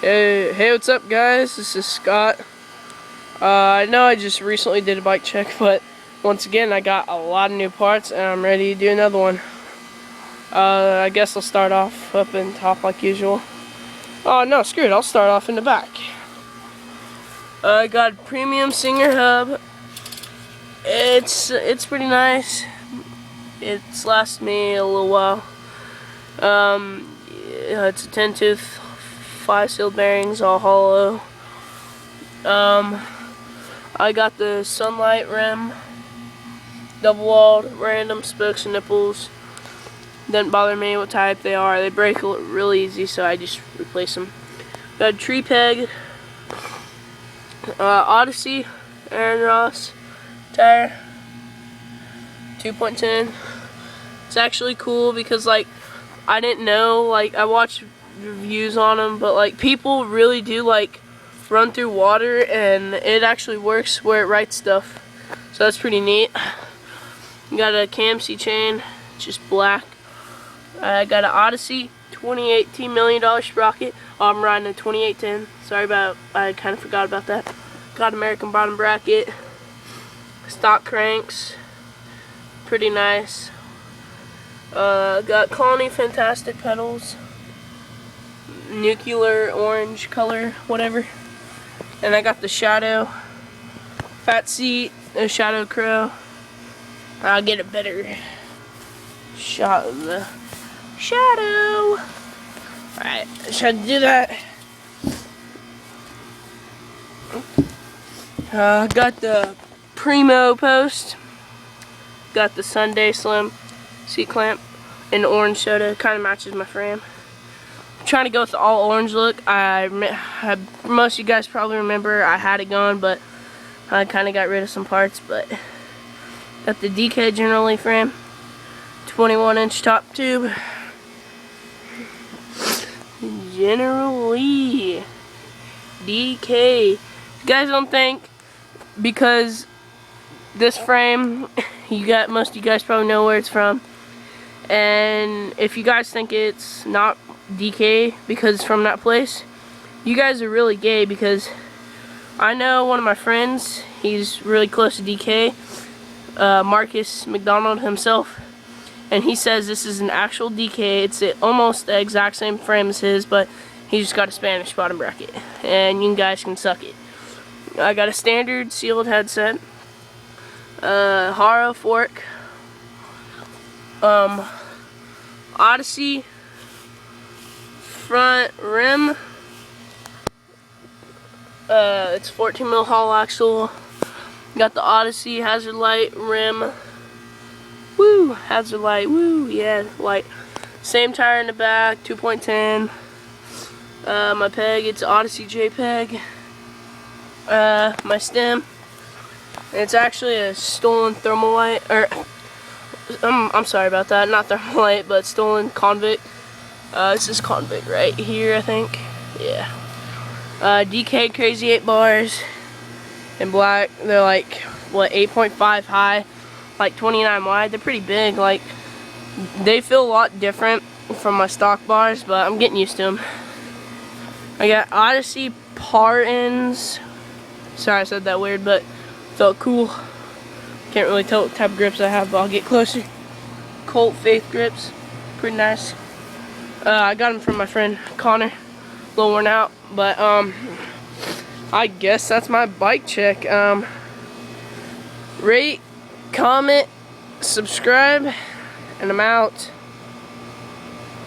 Hey, what's up, guys? This is Scott. I know I just recently did a bike check, but once again, I got a lot of new parts, and I'm ready to do another one. I guess I'll start off up in top like usual. Oh, no, screw it. I'll start off in the back. I got a premium Singer hub. It's pretty nice. It's lasted me a little while. It's a 10-tooth, 5-sealed bearings, all hollow. I got the Sunlight rim, double-walled, random spokes and nipples. Doesn't bother me what type they are. They break really easy, so I just replace them. Got a tree peg, Odyssey, Aaron Ross tire, 2.10. It's actually cool because, like, I didn't know, like, I watched reviews on them, but, like, people really do, like, run through water, and it actually works where it writes stuff. So that's pretty neat. Got a KMC chain, just black. I got an Odyssey 2018 $1 million sprocket. Oh, I'm riding a 2810. Sorry about, I kind of forgot about that. Got American bottom bracket. Stock cranks. Pretty nice. Got Colony Fantastic pedals. Nuclear orange color, whatever. And I got the Shadow fat seat, a Shadow Crow. I'll get a better shot of the Shadow. Alright, I tried to do that. Got the Primo post. Got the Sunday Slim seat clamp and the orange soda. Kind of matches my frame. I'm trying to go with the all orange look. Most of you guys probably remember I had it going, but I kind of got rid of some parts. But got the DK General Lee frame, 21-inch top tube. General Lee DK. You guys don't think because this frame, most of you guys probably know where it's from. And if you guys think it's not DK because it's from that place, you guys are really gay, because I know one of my friends, he's really close to DK, Marcus McDonald himself, and he says this is an actual DK. It's almost the exact same frame as his, but he just got a Spanish bottom bracket, and you guys can suck it. I got a standard sealed headset, Haro fork, Odyssey front rim. It's 14 mil Hall axle. Got the Odyssey hazard light rim. Woo, hazard light. Woo, yeah, light. Same tire in the back, 2.10. My peg, it's Odyssey JPEG. My stem, it's actually a stolen Thermalite, or I'm sorry about that, not Thermalite, but stolen Convict. This is Convict right here, I think. Yeah. DK Crazy 8 bars in black. They're like, what, 8.5 high, like 29 wide. They're pretty big. Like, they feel a lot different from my stock bars, but I'm getting used to them. I got Odyssey Partons. Sorry I said that weird, but felt cool. Can't really tell what type of grips I have, but I'll get closer. Colt Faith grips, pretty nice. I got them from my friend Connor. A little worn out, but I guess that's my bike check. Rate, comment, subscribe, and I'm out.